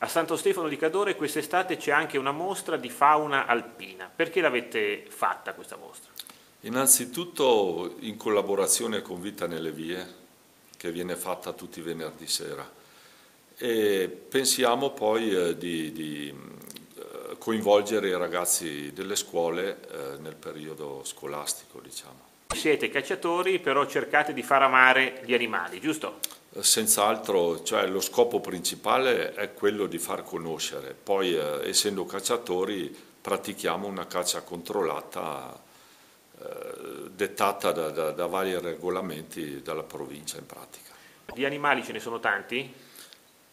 A Santo Stefano di Cadore quest'estate c'è anche una mostra di fauna alpina. Perché l'avete fatta questa mostra? Innanzitutto in collaborazione con Vita nelle Vie, che viene fatta tutti i venerdì sera, e pensiamo poi di coinvolgere i ragazzi delle scuole nel periodo scolastico, diciamo. Siete cacciatori, però cercate di far amare gli animali, giusto? Senz'altro, cioè lo scopo principale è quello di far conoscere, poi essendo cacciatori pratichiamo una caccia controllata dettata da vari regolamenti dalla provincia in pratica. Di animali ce ne sono tanti?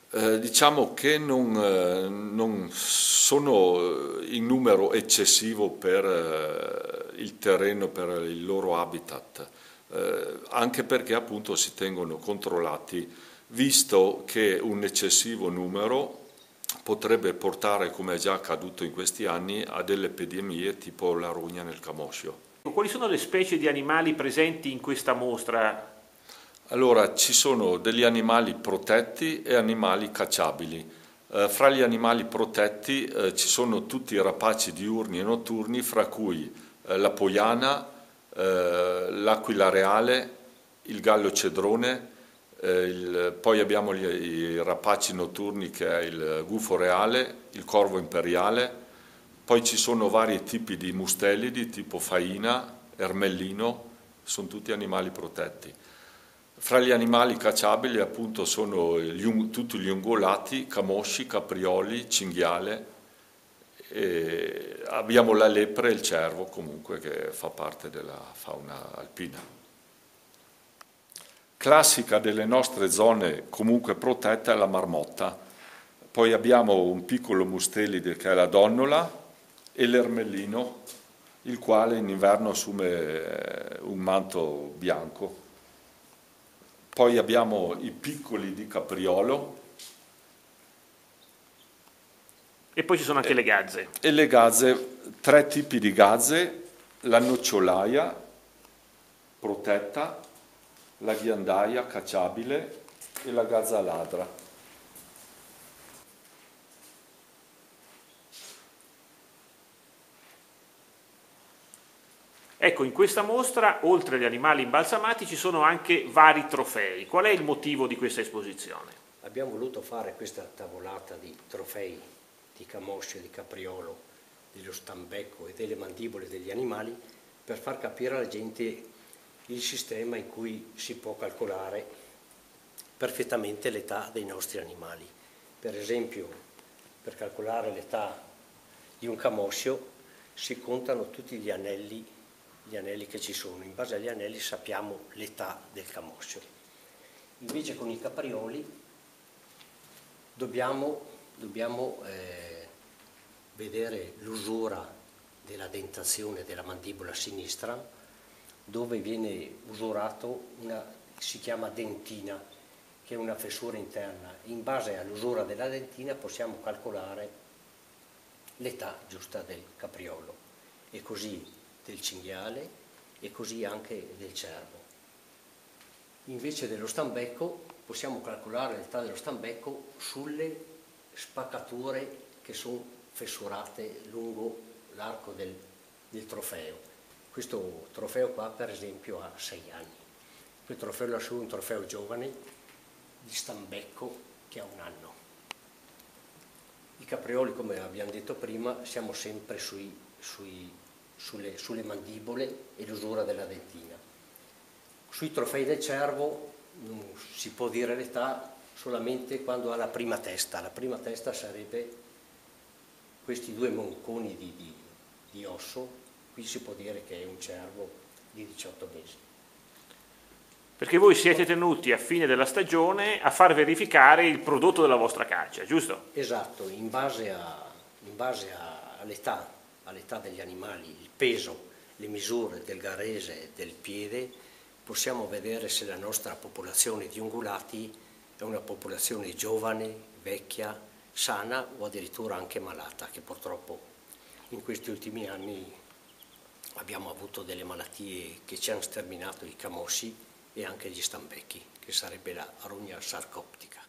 Diciamo che non sono in numero eccessivo per il terreno, per il loro habitat, anche perché appunto si tengono controllati, visto che un eccessivo numero potrebbe portare, come è già accaduto in questi anni, a delle epidemie tipo la rogna nel camoscio. Quali sono le specie di animali presenti in questa mostra? Allora, ci sono degli animali protetti e animali cacciabili. Fra gli animali protetti ci sono tutti i rapaci diurni e notturni, fra cui la poiana, l'aquila reale, il gallo cedrone, poi abbiamo i rapaci notturni che è il gufo reale, il corvo imperiale, poi ci sono vari tipi di mustelidi tipo faina, ermellino, sono tutti animali protetti. Fra gli animali cacciabili appunto sono tutti gli ungulati, camosci, caprioli, cinghiale, e abbiamo la lepre e il cervo comunque che fa parte della fauna alpina. Classica delle nostre zone comunque protetta è la marmotta, poi abbiamo un piccolo mustelide che è la donnola e l'ermellino, il quale in inverno assume un manto bianco. Poi abbiamo i piccoli di capriolo. E poi ci sono anche le gazze. E le gazze, 3 tipi di gazze, la nocciolaia protetta, la ghiandaia cacciabile e la gazza ladra. Ecco, in questa mostra, oltre agli animali imbalsamati, ci sono anche vari trofei. Qual è il motivo di questa esposizione? Abbiamo voluto fare questa tavolata di trofei di camoscio, di capriolo, dello stambecco e delle mandibole degli animali per far capire alla gente il sistema in cui si può calcolare perfettamente l'età dei nostri animali. Per esempio, per calcolare l'età di un camoscio si contano tutti gli anelli che ci sono. In base agli anelli sappiamo l'età del camoscio. Invece con i caprioli dobbiamo vedere l'usura della dentazione della mandibola sinistra, dove viene usurato si chiama dentina, che è una fessura interna. In base all'usura della dentina possiamo calcolare l'età giusta del capriolo e così del cinghiale e così anche del cervo. Invece dello stambecco possiamo calcolare l'età dello stambecco sulle spaccature che sono fessurate lungo l'arco del trofeo. Questo trofeo qua per esempio ha 6 anni. Quel trofeo lassù è un trofeo giovane di stambecco che ha 1 anno. I caprioli, come abbiamo detto prima, siamo sempre sulle mandibole e l'usura della dentina. Sui trofei del cervo non si può dire l'età solamente quando ha la prima testa. La prima testa sarebbe questi 2 monconi di osso. Qui si può dire che è un cervo di 18 mesi. Perché voi siete tenuti a fine della stagione a far verificare il prodotto della vostra caccia, giusto? Esatto, in base all'età degli animali, il peso, le misure del garrese e del piede, possiamo vedere se la nostra popolazione di ungulati è una popolazione giovane, vecchia, sana o addirittura anche malata, che purtroppo in questi ultimi anni abbiamo avuto delle malattie che ci hanno sterminato i camosci e anche gli stambecchi, che sarebbe la rogna sarcoptica.